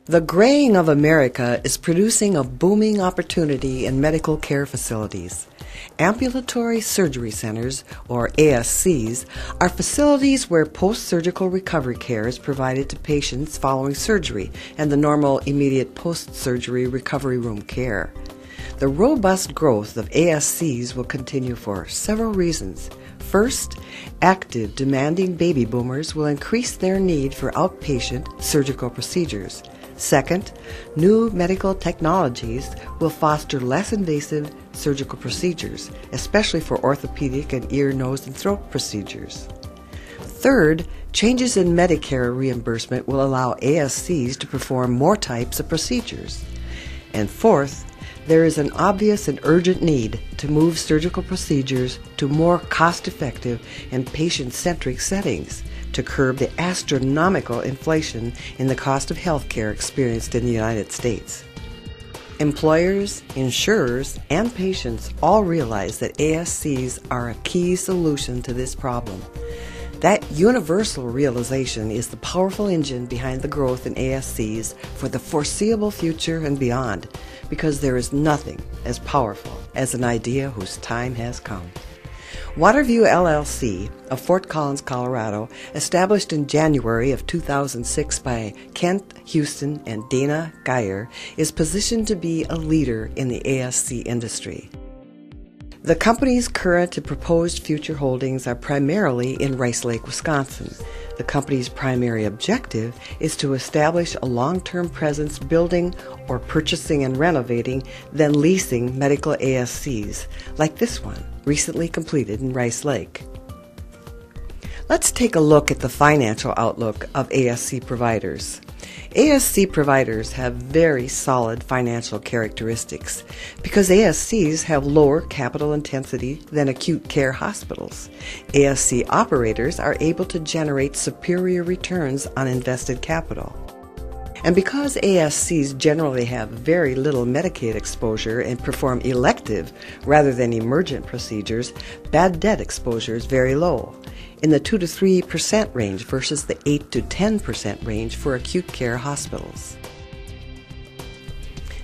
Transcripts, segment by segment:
The graying of America is producing a booming opportunity in medical care facilities. Ambulatory surgery centers, or ASCs, are facilities where post-surgical recovery care is provided to patients following surgery and the normal immediate post-surgery recovery room care. The robust growth of ASCs will continue for several reasons. First, active, demanding baby boomers will increase their need for outpatient surgical procedures. Second, new medical technologies will foster less invasive surgical procedures, especially for orthopedic and ear, nose, and throat procedures. Third, changes in Medicare reimbursement will allow ASCs to perform more types of procedures. And fourth, there is an obvious and urgent need to move surgical procedures to more cost-effective and patient-centric settings to curb the astronomical inflation in the cost of health care experienced in the United States. Employers, insurers, and patients all realize that ASCs are a key solution to this problem. That universal realization is the powerful engine behind the growth in ASCs for the foreseeable future and beyond, because there is nothing as powerful as an idea whose time has come. Waterview LLC of Fort Collins, Colorado, established in January of 2006 by Kent Houston and Dana Geyer, is positioned to be a leader in the ASC industry. The company's current and proposed future holdings are primarily in Rice Lake, Wisconsin. The company's primary objective is to establish a long-term presence building or purchasing and renovating, then leasing medical ASCs, like this one, recently completed in Rice Lake. Let's take a look at the financial outlook of ASC providers. ASC providers have very solid financial characteristics because ASCs have lower capital intensity than acute care hospitals. ASC operators are able to generate superior returns on invested capital. And because ASCs generally have very little Medicaid exposure and perform elective rather than emergent procedures, bad debt exposure is very low, in the 2 to 3% range versus the 8 to 10% range for acute care hospitals.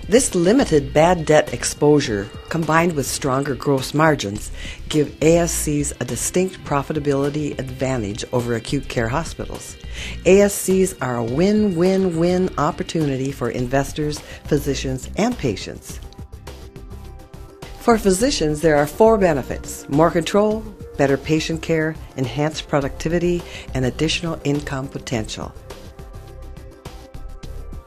This limited bad debt exposure, combined with stronger gross margins, give ASCs a distinct profitability advantage over acute care hospitals. ASCs are a win-win-win opportunity for investors, physicians, and patients. For physicians, there are 4 benefits: more control, better patient care, enhanced productivity, and additional income potential.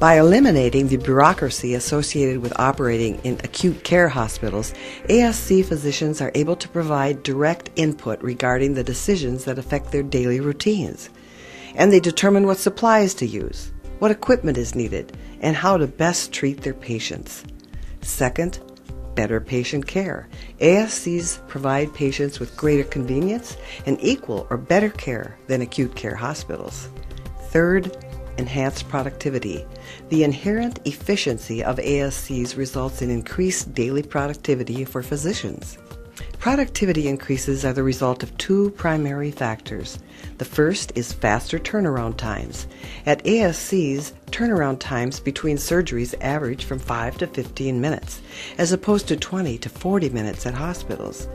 By eliminating the bureaucracy associated with operating in acute care hospitals, ASC physicians are able to provide direct input regarding the decisions that affect their daily routines. And they determine what supplies to use, what equipment is needed, and how to best treat their patients. Second, better patient care. ASCs provide patients with greater convenience and equal or better care than acute care hospitals. Third, enhanced productivity. The inherent efficiency of ASCs results in increased daily productivity for physicians. Productivity increases are the result of 2 primary factors. The first is faster turnaround times. At ASCs, turnaround times between surgeries average from 5 to 15 minutes, as opposed to 20 to 40 minutes at hospitals.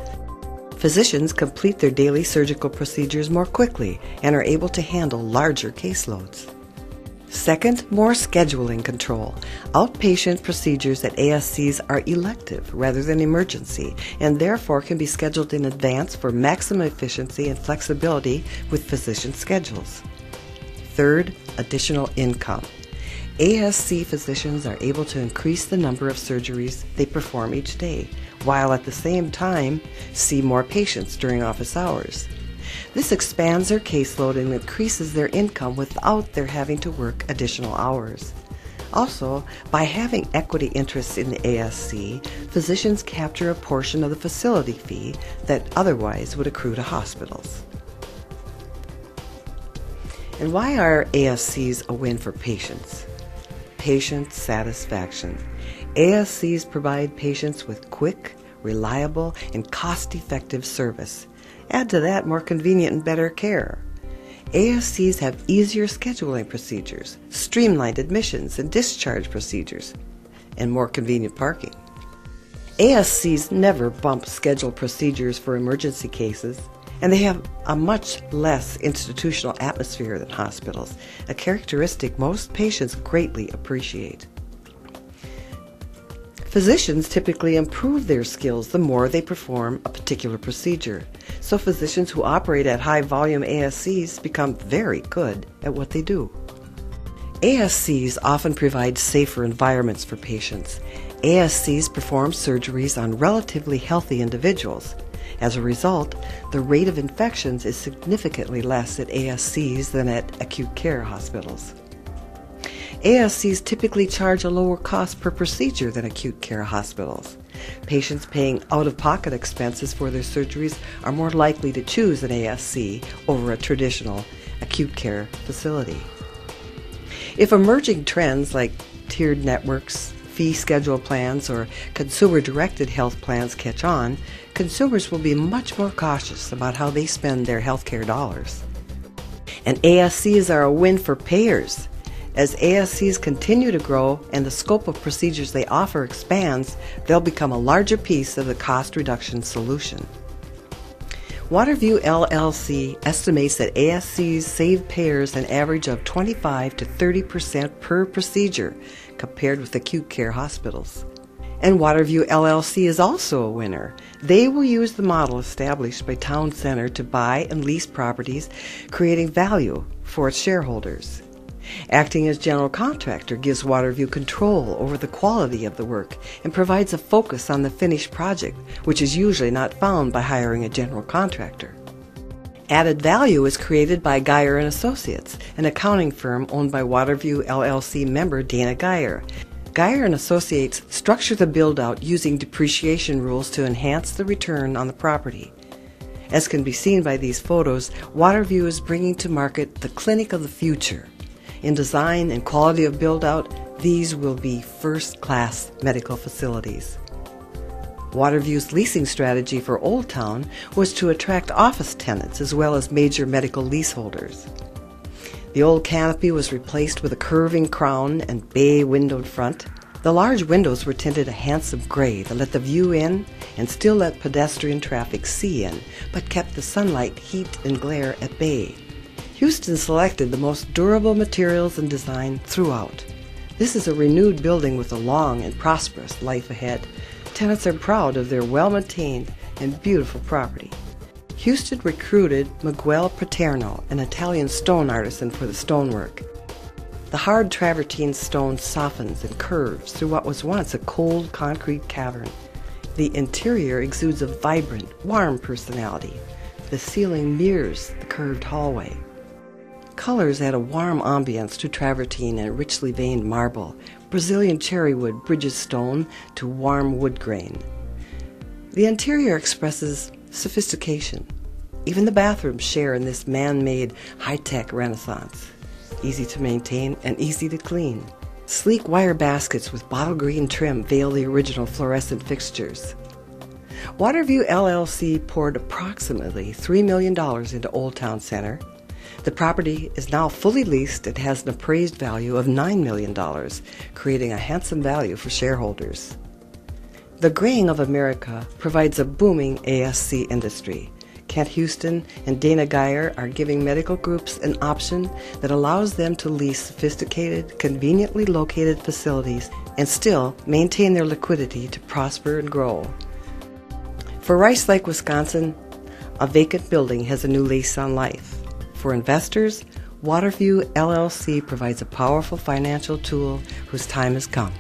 Physicians complete their daily surgical procedures more quickly and are able to handle larger caseloads. Second, more scheduling control. Outpatient procedures at ASCs are elective rather than emergency, and therefore can be scheduled in advance for maximum efficiency and flexibility with physician schedules. Third, additional income. ASC physicians are able to increase the number of surgeries they perform each day, while at the same time see more patients during office hours. This expands their caseload and increases their income without their having to work additional hours. Also, by having equity interests in the ASC, physicians capture a portion of the facility fee that otherwise would accrue to hospitals. And why are ASCs a win for patients? Patient satisfaction. ASCs provide patients with quick, reliable, and cost-effective service. Add to that more convenient and better care. ASCs have easier scheduling procedures, streamlined admissions and discharge procedures, and more convenient parking. ASCs never bump scheduled procedures for emergency cases, and they have a much less institutional atmosphere than hospitals, a characteristic most patients greatly appreciate. Physicians typically improve their skills the more they perform a particular procedure, so physicians who operate at high-volume ASCs become very good at what they do. ASCs often provide safer environments for patients. ASCs perform surgeries on relatively healthy individuals. As a result, the rate of infections is significantly less at ASCs than at acute care hospitals. ASCs typically charge a lower cost per procedure than acute care hospitals. Patients paying out-of-pocket expenses for their surgeries are more likely to choose an ASC over a traditional acute care facility. If emerging trends like tiered networks, fee schedule plans, or consumer-directed health plans catch on, consumers will be much more cautious about how they spend their healthcare dollars. And ASCs are a win for payers. As ASCs continue to grow and the scope of procedures they offer expands, they'll become a larger piece of the cost reduction solution. Waterview LLC estimates that ASCs save payers an average of 25 to 30% per procedure compared with acute care hospitals. And Waterview LLC is also a winner. They will use the model established by Towne Center to buy and lease properties, creating value for its shareholders. Acting as general contractor gives Waterview control over the quality of the work and provides a focus on the finished project, which is usually not found by hiring a general contractor. Added value is created by Geyer & Associates, an accounting firm owned by Waterview LLC member Dana Geyer. Geyer & Associates structure the build-out using depreciation rules to enhance the return on the property. As can be seen by these photos, Waterview is bringing to market the clinic of the future. In design and quality of build-out, these will be first-class medical facilities. Waterview's leasing strategy for Olde Towne was to attract office tenants as well as major medical leaseholders. The old canopy was replaced with a curving crown and bay-windowed front. The large windows were tinted a handsome gray that let the view in and still let pedestrian traffic see in, but kept the sunlight, heat, and glare at bay. Houston selected the most durable materials and design throughout. This is a renewed building with a long and prosperous life ahead. Tenants are proud of their well-maintained and beautiful property. Houston recruited Miguel Paterno, an Italian stone artisan, for the stonework. The hard travertine stone softens and curves through what was once a cold concrete cavern. The interior exudes a vibrant, warm personality. The ceiling mirrors the curved hallway. Colors add a warm ambience to travertine and richly veined marble. Brazilian cherrywood bridges stone to warm wood grain. The interior expresses sophistication. Even the bathrooms share in this man-made high-tech renaissance. Easy to maintain and easy to clean. Sleek wire baskets with bottle green trim veil the original fluorescent fixtures. Waterview LLC poured approximately $3 million into Olde Towne Center. The property is now fully leased and has an appraised value of $9 million, creating a handsome value for shareholders. The graying of America provides a booming ASC industry. Kent Houston and Dana Geyer are giving medical groups an option that allows them to lease sophisticated, conveniently located facilities and still maintain their liquidity to prosper and grow. For Rice Lake, Wisconsin, a vacant building has a new lease on life. For investors, Waterview LLC provides a powerful financial tool whose time has come.